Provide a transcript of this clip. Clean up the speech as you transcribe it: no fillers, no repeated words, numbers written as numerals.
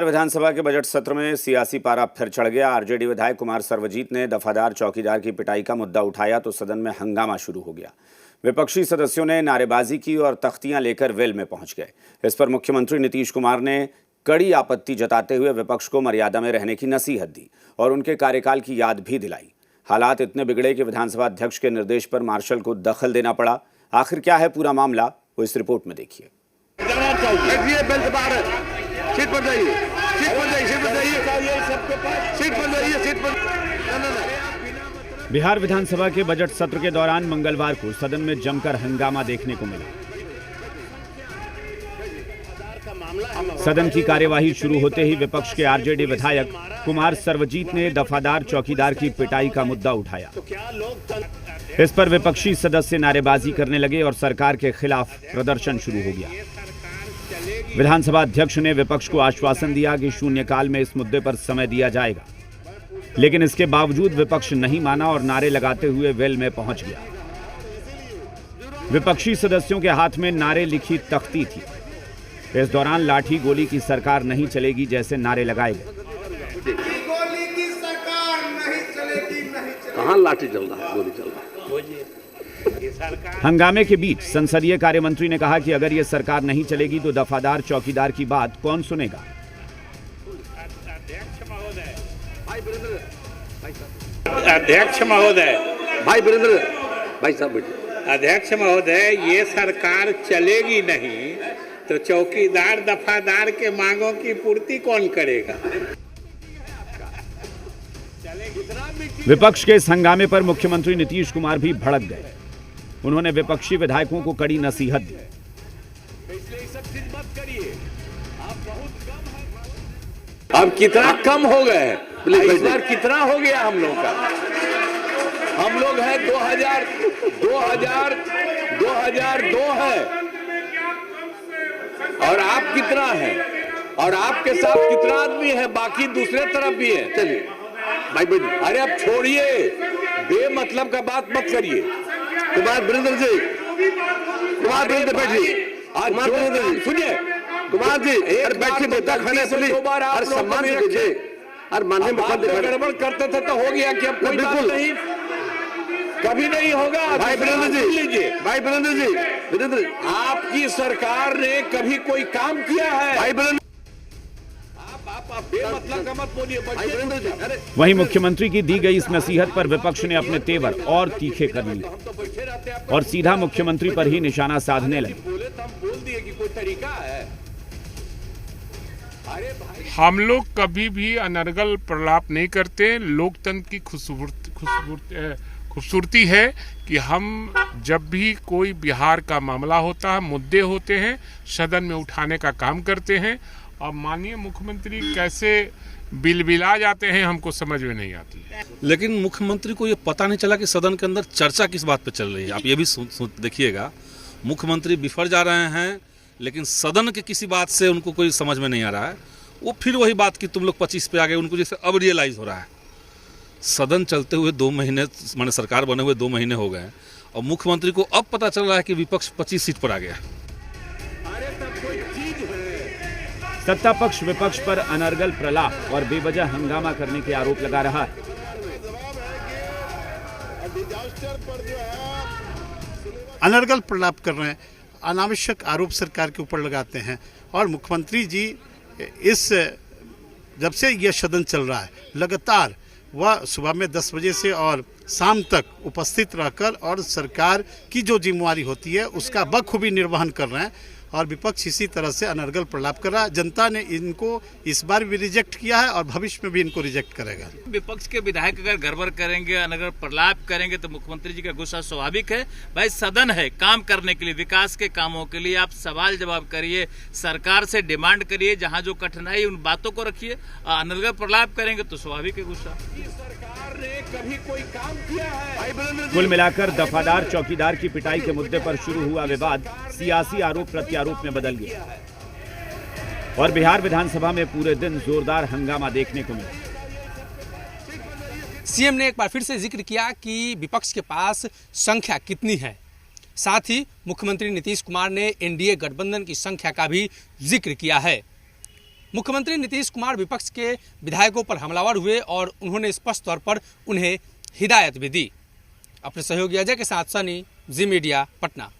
विधानसभा के बजट सत्र में सियासी पारा फिर चढ़ गया। आरजेडी विधायक कुमार सर्वजीत ने दफादार चौकीदार की पिटाई का मुद्दा उठाया तो सदन में हंगामा शुरू हो गया। विपक्षी सदस्यों ने नारेबाजी की और तख्तियां लेकर वेल में पहुंच गए। इस पर मुख्यमंत्री नीतीश कुमार ने कड़ी आपत्ति जताते हुए विपक्ष को मर्यादा में रहने की नसीहत दी और उनके कार्यकाल की याद भी दिलाई। हालात इतने बिगड़े कि विधानसभा अध्यक्ष के निर्देश पर मार्शल को दखल देना पड़ा। आखिर क्या है पूरा मामला, वो इस रिपोर्ट में देखिए। बिहार विधानसभा के बजट सत्र के दौरान मंगलवार को सदन में जमकर हंगामा देखने को मिला। सदन की कार्यवाही शुरू होते ही विपक्ष के आरजेडी विधायक कुमार सर्वजीत ने दफादार चौकीदार की पिटाई का मुद्दा उठाया। इस पर विपक्षी सदस्य नारेबाजी करने लगे और सरकार के खिलाफ प्रदर्शन शुरू हो गया। विधानसभा अध्यक्ष ने विपक्ष को आश्वासन दिया कि शून्यकाल में इस मुद्दे पर समय दिया जाएगा, लेकिन इसके बावजूद विपक्ष नहीं माना और नारे लगाते हुए वेल में पहुंच गया। विपक्षी सदस्यों के हाथ में नारे लिखी तख्ती थी। इस दौरान लाठी गोली की सरकार नहीं चलेगी जैसे नारे लगाए गए। कहाँ लाठी चल रहा है, गोली चल रहा है। हंगामे के बीच संसदीय कार्य मंत्री ने कहा कि अगर ये सरकार नहीं चलेगी तो दफादार चौकीदार की बात कौन सुनेगा। अध्यक्ष महोदय, भाई वीरेंद्र भाई साहब बैठिए। अध्यक्ष महोदय, ये सरकार चलेगी नहीं तो चौकीदार दफादार के मांगों की पूर्ति कौन करेगा। विपक्ष के इस हंगामे पर मुख्यमंत्री नीतीश कुमार भी भड़क गए। उन्होंने विपक्षी विधायकों को कड़ी नसीहत दी। अब कितना कम हो गए, इस बार कितना हो गया हम लोग का। हम लोग हैं 2002 है और आप कितना है और आपके साथ कितना आदमी है, बाकी दूसरे तरफ भी है। चलिए भाई बैठिए। अरे अब छोड़िए, बेमतलब का बात मत करिए। कुमार वीरेंद्र जी, कुमार वीरेंद्र बैठिए। कुमार वीरेंद्र जी सुनिए, कुमार जी बैठिए, मुद्दा खाने से और सम्मान दीजिए। और माननीय मुख्यमंत्री गड़बड़ करते थे तो हो गया कि अब कोई बात नहीं, कभी नहीं होगा। भाई वीरेंद्र जी लीजिए। भाई वीरेंद्र जी, वीरेंद्र आपकी सरकार ने कभी कोई काम किया है? भाई वीरेंद्र आप बेमतलब का मत बोलिए। भाई वीरेंद्र जी, अरे वहीं मुख्यमंत्री की दी गई इस नसीहत पर विपक्ष ने अपने तेवर और तीखे कर लिए और सीधा मुख्यमंत्री पर ही निशाना साधने लगे। बोले तो हम बोल दिए कि कोई तरीका है। अरे भाई, हम लोग कभी भी अनर्गल प्रलाप नहीं करते। लोकतंत्र की खूबसूरती है कि हम जब भी कोई बिहार का मामला होता है, मुद्दे होते हैं, सदन में उठाने का काम करते हैं। और माननीय मुख्यमंत्री कैसे बिलबिला जाते हैं हमको समझ में नहीं आती। लेकिन मुख्यमंत्री को ये पता नहीं चला कि सदन के अंदर चर्चा किस बात पे चल रही है। आप ये भी देखिएगा, मुख्यमंत्री बिफर जा रहे हैं लेकिन सदन के किसी बात से उनको कोई समझ में नहीं आ रहा है। वो फिर वही बात कि तुम लोग 25 पे आ गए, उनको जैसे अब रियलाइज हो रहा है। सदन चलते हुए 2 महीने, माने सरकार बने हुए 2 महीने हो गए और मुख्यमंत्री को अब पता चल रहा है कि विपक्ष 25 सीट पर आ गया। सत्ता पक्ष विपक्ष पर अनर्गल प्रलाप और बेवजह हंगामा करने के आरोप लगा रहा है। अनर्गल प्रलाप कर रहे हैं, अनावश्यक आरोप सरकार के ऊपर लगाते हैं। और मुख्यमंत्री जी इस जब से यह सदन चल रहा है, लगातार वह सुबह में 10 बजे से और शाम तक उपस्थित रहकर और सरकार की जो जिम्मेवारी होती है उसका बखूबी निर्वहन कर रहे हैं। और विपक्ष इसी तरह से अनर्गल प्रलाप कर रहा है। जनता ने इनको इस बार भी रिजेक्ट किया है और भविष्य में भी इनको रिजेक्ट करेगा। विपक्ष के विधायक अगर गड़बड़ करेंगे, अनर्गल प्रलाप करेंगे तो मुख्यमंत्री जी का गुस्सा स्वाभाविक है। भाई सदन है काम करने के लिए, विकास के कामों के लिए। आप सवाल जवाब करिए, सरकार से डिमांड करिए, जहां जो कठिनाई उन बातों को रखिए। अनर्गल प्रलाप करेंगे तो स्वाभाविक है गुस्सा। सरकार ने कभी कोई काम किया है? कुल मिलाकर दफादार चौकीदार की पिटाई के मुद्दे पर शुरू हुआ विवाद सियासी आरोप प्रत्यारोप में बदल गया और बिहार विधानसभा में पूरे दिन जोरदार हंगामा देखने को मिला। सीएम ने एक बार फिर से जिक्र किया कि विपक्ष के पास संख्या कितनी है। साथ ही मुख्यमंत्री नीतीश कुमार ने एनडीए गठबंधन की संख्या का भी जिक्र किया है। मुख्यमंत्री नीतीश कुमार विपक्ष के विधायकों पर हमलावर हुए और उन्होंने स्पष्ट तौर पर उन्हें हिदायत भी दी। अपने सहयोगी अजय के साथ सनी, जी मीडिया, पटना।